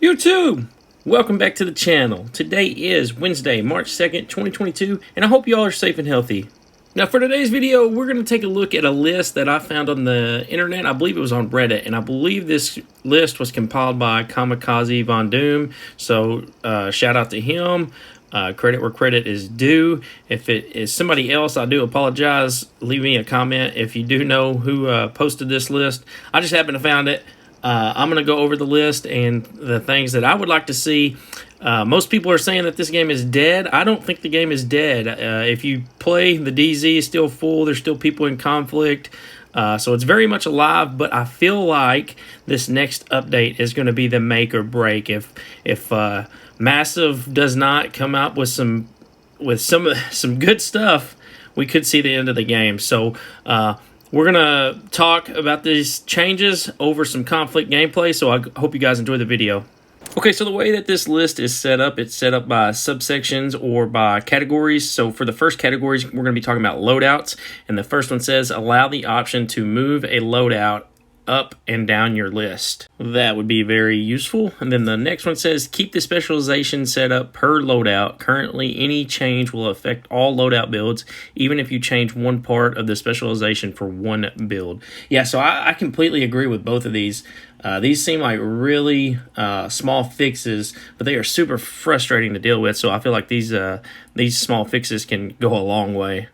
YouTube! Welcome back to the channel. Today is Wednesday, March 2nd, 2022, and I hope you all are safe and healthy. Now for today's video, we're going to take a look at a list that I found on the internet. I believe it was on Reddit, and I believe this list was compiled by Kamikaze Von Doom, so shout out to him. Credit where credit is due. If it is somebody else, I do apologize. Leave me a comment if you do know who posted this list. I just happened to find it. I'm going to go over the list and the things that I would like to see. Most people are saying that this game is dead. I don't think the game is dead. If you play, the DZ is still full. There's still people in conflict. So it's very much alive, but I feel like this next update is going to be the make or break. If Massive does not come out with some good stuff, we could see the end of the game. So we're going to talk about these changes over some conflict gameplay, so I hope you guys enjoy the video. Okay, so the way that this list is set up, it's set up by subsections or by categories. So for the first categories, we're going to be talking about loadouts. And the first one says, allow the option to move a loadout up and down your list. That would be very useful. And then the next one says, keep the specialization set up per loadout. Currently, any change will affect all loadout builds, even if you change one part of the specialization for one build. Yeah, so I completely agree with both of these. These seem like really small fixes, but they are super frustrating to deal with. So I feel like these small fixes can go a long way.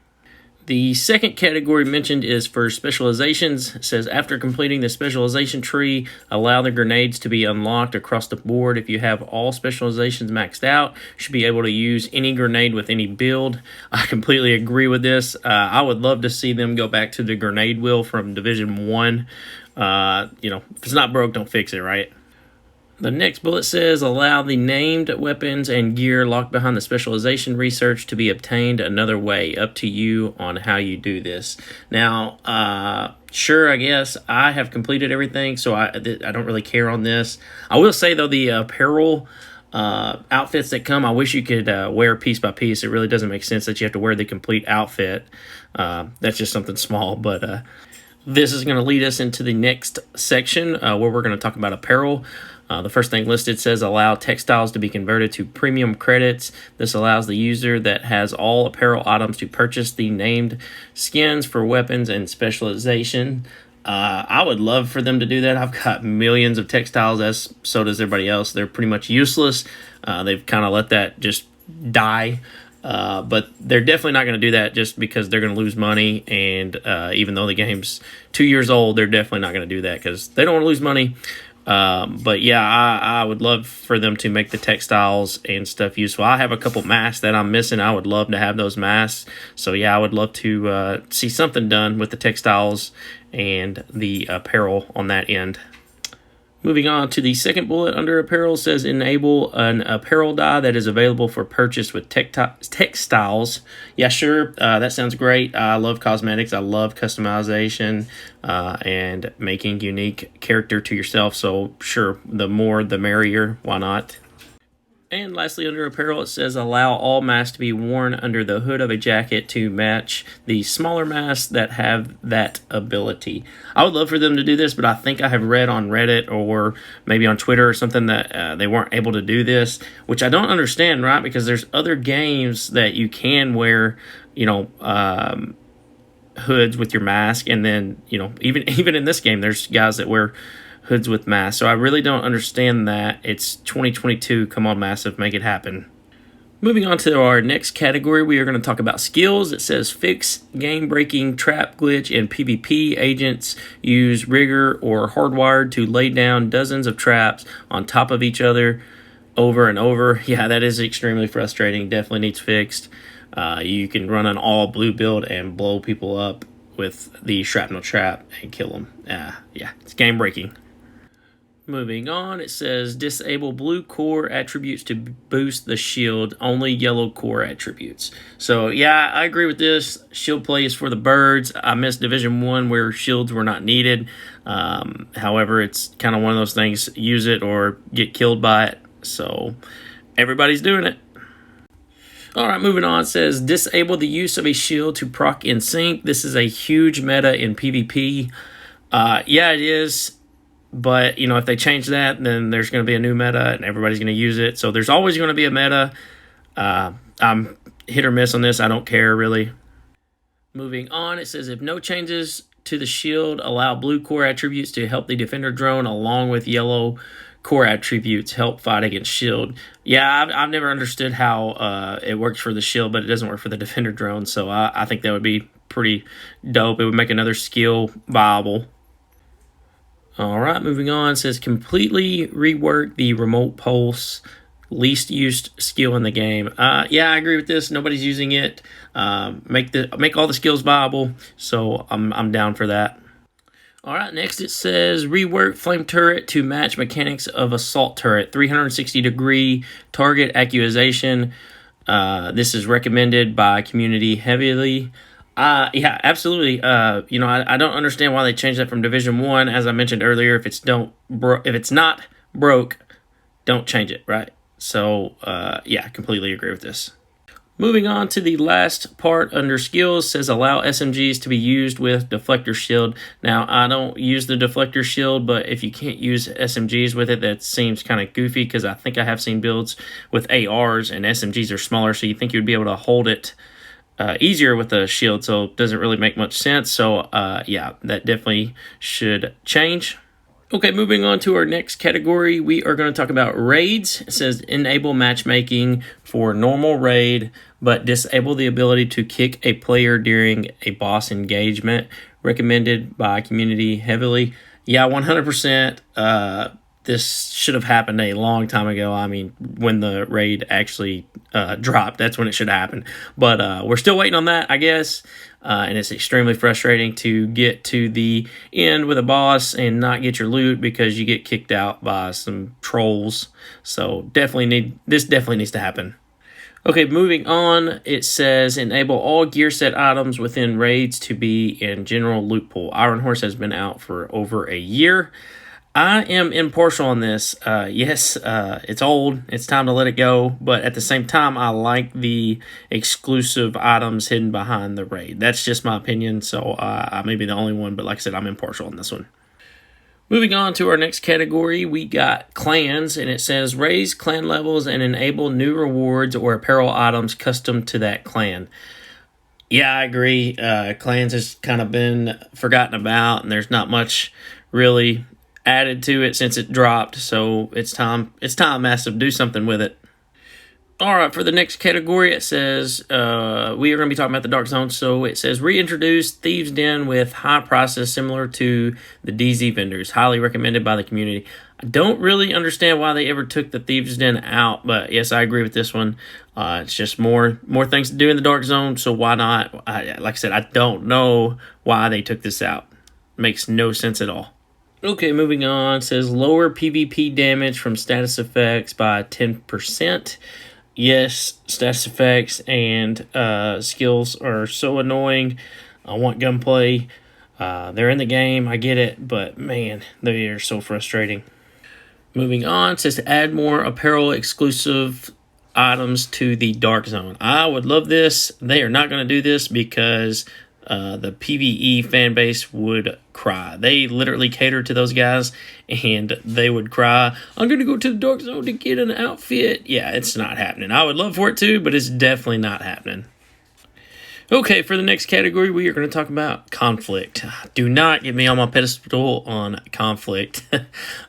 The second category mentioned is for specializations. It says, after completing the specialization tree, allow the grenades to be unlocked across the board. If you have all specializations maxed out, you should be able to use any grenade with any build. I completely agree with this. I would love to see them go back to the grenade wheel from Division 1. If it's not broke, don't fix it, right? The next bullet says, allow the named weapons and gear locked behind the specialization research to be obtained another way. Up to you on how you do this. Now, sure, I guess I have completed everything, so I don't really care on this. I will say, though, the apparel outfits that come, I wish you could wear piece by piece. It really doesn't make sense that you have to wear the complete outfit. That's just something small, but this is going to lead us into the next section where we're going to talk about apparel. The first thing listed says allow textiles to be converted to premium credits. This allows the user that has all apparel items to purchase the named skins for weapons and specialization. I would love for them to do that. I've got millions of textiles, as so does everybody else. They're pretty much useless. They've kind of let that just die. But they're definitely not going to do that just because they're going to lose money. And even though the game's 2 years old, they're definitely not going to do that because they don't want to lose money. But yeah, I would love for them to make the textiles and stuff useful. I have a couple masks that I'm missing. I would love to have those masks. So yeah, I would love to see something done with the textiles and the apparel on that end. Moving on to the second bullet under apparel, says enable an apparel dye that is available for purchase with textiles. Yeah, sure, that sounds great. I love cosmetics. I love customization and making unique character to yourself. So sure, the more the merrier. Why not? And lastly, under apparel, it says allow all masks to be worn under the hood of a jacket to match the smaller masks that have that ability. I would love for them to do this, but I think I have read on Reddit or maybe on Twitter or something that they weren't able to do this, which I don't understand, right? Because there's other games that you can wear, hoods with your mask, and then, even in this game, there's guys that wear hoods with masks. So I really don't understand that. It's 2022. Come on, Massive, make it happen. Moving on to our next category, we are going to talk about skills. It says fix game-breaking trap glitch in PvP. Agents use rigor or hardwired to lay down dozens of traps on top of each other over and over. Yeah, that is extremely frustrating. Definitely needs fixed. You can run an all blue build and blow people up with the shrapnel trap and kill them. Yeah, it's game-breaking. Moving on, it says disable blue core attributes to boost the shield, only yellow core attributes. So yeah, I agree with this. Shield play is for the birds. I missed Division 1 where shields were not needed. However, it's kind of one of those things, use it or get killed by it. So everybody's doing it. All right, moving on. It says disable the use of a shield to proc in sync. This is a huge meta in PvP. Yeah, it is. But, you know, if they change that, then there's going to be a new meta and everybody's going to use it. So there's always going to be a meta. I'm hit or miss on this. I don't care, really. Moving on, it says if no changes to the shield, allow blue core attributes to help the defender drone along with yellow core attributes help fight against shield. Yeah, I've never understood how it works for the shield, but it doesn't work for the defender drone. So I think that would be pretty dope. It would make another skill viable. All right, moving on. It says completely rework the remote pulse, least used skill in the game. Yeah, I agree with this. Nobody's using it. Make all the skills viable. So I'm down for that. All right, next it says rework flame turret to match mechanics of assault turret. 360-degree target accusation. This is recommended by community heavily. Yeah, absolutely. You know, I don't understand why they changed that from Division 1. As I mentioned earlier, if it's not broke, don't change it, right? So, yeah, completely agree with this. Moving on to the last part under skills, says allow SMGs to be used with deflector shield. Now, I don't use the deflector shield, but if you can't use SMGs with it, that seems kind of goofy because I think I have seen builds with ARs and SMGs are smaller, so you think you'd be able to hold it easier with a shield, so it doesn't really make much sense. So, yeah, that definitely should change. Okay, moving on to our next category, we are going to talk about raids. It says enable matchmaking for normal raid, but disable the ability to kick a player during a boss engagement. Recommended by community heavily. Yeah, 100%. This should have happened a long time ago. I mean, when the raid actually dropped, that's when it should happen. But we're still waiting on that, I guess. And it's extremely frustrating to get to the end with a boss and not get your loot because you get kicked out by some trolls. So this definitely needs to happen. Okay, moving on, it says enable all gear set items within raids to be in general loot pool. Iron Horse has been out for over a year. I am impartial on this. Yes, it's old. It's time to let it go. But at the same time, I like the exclusive items hidden behind the raid. That's just my opinion. So I may be the only one. But like I said, I'm impartial on this one. Moving on to our next category, we got clans. And it says raise clan levels and enable new rewards or apparel items custom to that clan. Yeah, I agree. Clans has kind of been forgotten about. And there's not much really added to it since it dropped, so it's time massive, do something with it. All right, for the next category, it says we are going to be talking about the Dark Zone. So it says reintroduce Thieves' Den with high prices similar to the DZ vendors, highly recommended by the community. I don't really understand why they ever took the Thieves' Den out, but yes, I agree with this one. It's just more things to do in the Dark Zone, so why not? Like I said, I don't know why they took this out. Makes no sense at all. Okay, moving on. It says lower PvP damage from status effects by 10%. Yes, status effects and skills are so annoying. I want gunplay. They're in the game, I get it, but man, they are so frustrating. Moving on, it says to add more apparel exclusive items to the Dark Zone. I would love this. They are not going to do this because the PvE fan base would cry. They literally cater to those guys, and they would cry, I'm going to go to the Dark Zone to get an outfit. Yeah, it's not happening. I would love for it to, but it's definitely not happening. Okay, for the next category, we are going to talk about conflict. Do not get me on my pedestal on conflict.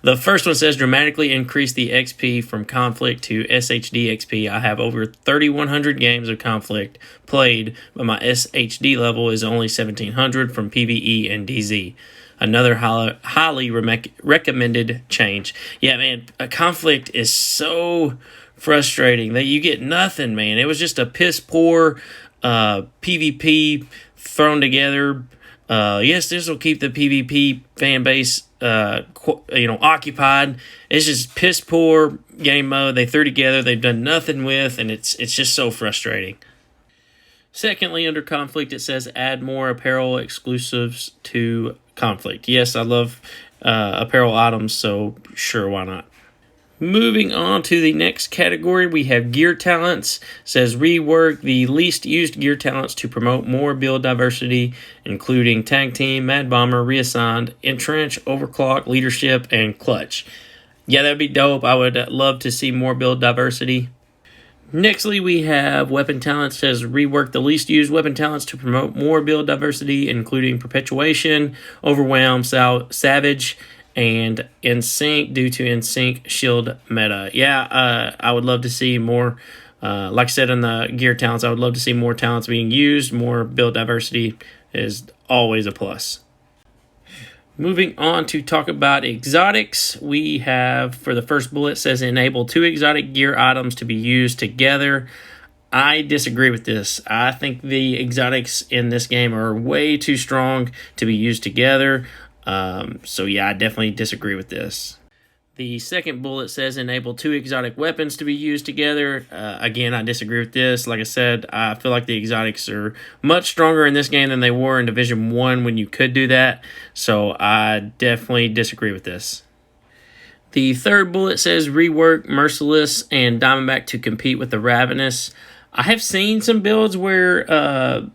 The first one says dramatically increase the XP from conflict to SHD XP. I have over 3,100 games of conflict played, but my SHD level is only 1,700 from PvE and DZ. Another highly recommended change. Yeah, man, a conflict is so frustrating that you get nothing, man. It was just a piss poor PvP thrown together. Yes, this will keep the PvP fan base, occupied. It's just piss poor game mode. They threw together. They've done nothing with, and it's just so frustrating. Secondly, under conflict, it says add more apparel exclusives to conflict. Yes, I love apparel items, so sure, why not? Moving on to the next category, we have gear talents. It says rework the least used gear talents to promote more build diversity, including tag team, mad bomber, reassigned, entrench, overclock, leadership, and clutch. Yeah, that'd be dope. I would love to see more build diversity. Nextly, we have weapon talents. It says rework the least used weapon talents to promote more build diversity, including perpetuation, overwhelm, savage, and in sync due to in sync shield meta. Yeah, I would love to see more. Like I said in the gear talents, I would love to see more talents being used. More build diversity is always a plus. Moving on to talk about exotics, we have, for the first bullet, says enable 2 exotic gear items to be used together. I disagree with this. I think the exotics in this game are way too strong to be used together. So yeah, I definitely disagree with this. The second bullet says enable 2 exotic weapons to be used together. Again, I disagree with this. Like I said, I feel like the exotics are much stronger in this game than they were in Division 1 when you could do that. So I definitely disagree with this. The third bullet says rework Merciless and Diamondback to compete with the Ravenous. I have seen some builds where the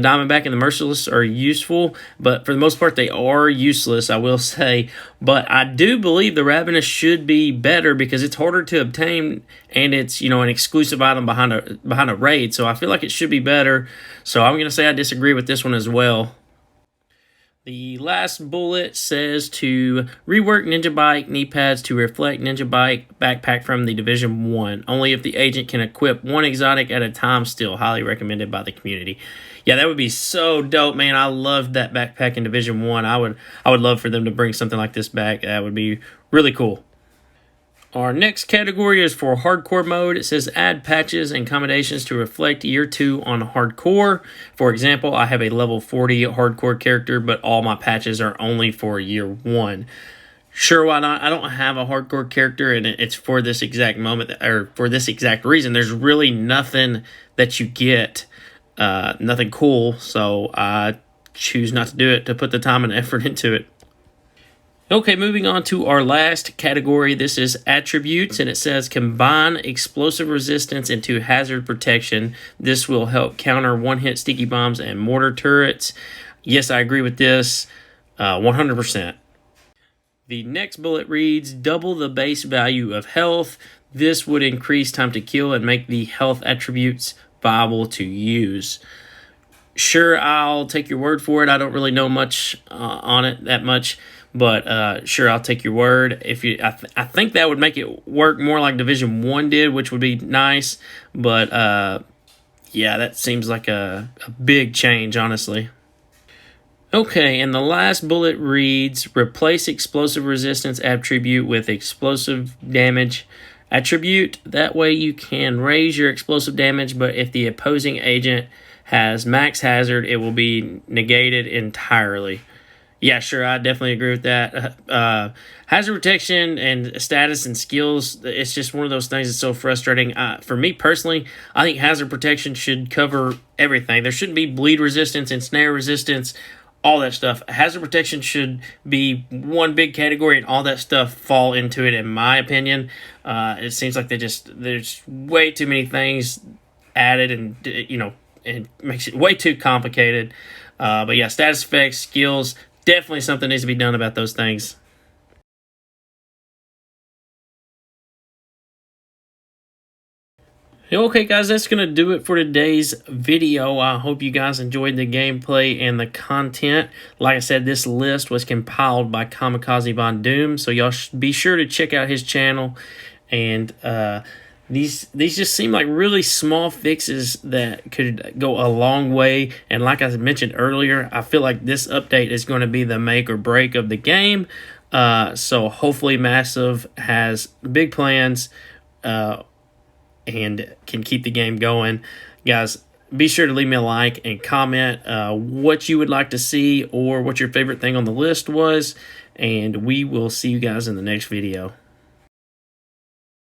Diamondback and the Merciless are useful, but for the most part, they are useless, I will say. But I do believe the Ravenous should be better because it's harder to obtain, and it's, an exclusive item behind a raid. So I feel like it should be better. So I'm going to say I disagree with this one as well. The last bullet says to rework Ninja Bike knee pads to reflect Ninja Bike backpack from the Division 1. Only if the agent can equip 1 exotic at a time, still highly recommended by the community. Yeah, that would be so dope, man. I loved that backpack in Division 1. I would love for them to bring something like this back. That would be really cool. Our next category is for hardcore mode. It says add patches and accommodations to reflect year 2 on hardcore. For example, I have a level 40 hardcore character, but all my patches are only for year 1. Sure, why not? I don't have a hardcore character, and it's for this exact moment, or for this exact reason. There's really nothing that you get, nothing cool, so I choose not to do it, to put the time and effort into it. Okay, moving on to our last category. This is attributes, and it says combine explosive resistance into hazard protection. This will help counter one-hit sticky bombs and mortar turrets. Yes, I agree with this 100%. The next bullet reads double the base value of health. This would increase time to kill and make the health attributes viable to use. Sure, I'll take your word for it. I don't really know much on it that much. But sure, I'll take your word. I think that would make it work more like Division 1 did, which would be nice. But yeah, that seems like a big change, honestly. Okay, and the last bullet reads replace explosive resistance attribute with explosive damage attribute. That way you can raise your explosive damage, but if the opposing agent has max hazard, it will be negated entirely. Yeah, sure, I definitely agree with that. Hazard protection and status and skills, it's just one of those things that's so frustrating. For me personally, I think hazard protection should cover everything. There shouldn't be bleed resistance and snare resistance, all that stuff. Hazard protection should be one big category, and all that stuff fall into it, in my opinion. It seems like there's way too many things added, and it makes it way too complicated. But yeah, status effects, skills, definitely something needs to be done about those things. Okay, guys, that's going to do it for today's video. I hope you guys enjoyed the gameplay and the content. Like I said, this list was compiled by Kamikaze Von Doom, so y'all be sure to check out his channel. And these just seem like really small fixes that could go a long way. And like I mentioned earlier, I feel like this update is going to be the make or break of the game. So hopefully Massive has big plans and can keep the game going. Guys, be sure to leave me a like and comment what you would like to see or what your favorite thing on the list was. And we will see you guys in the next video.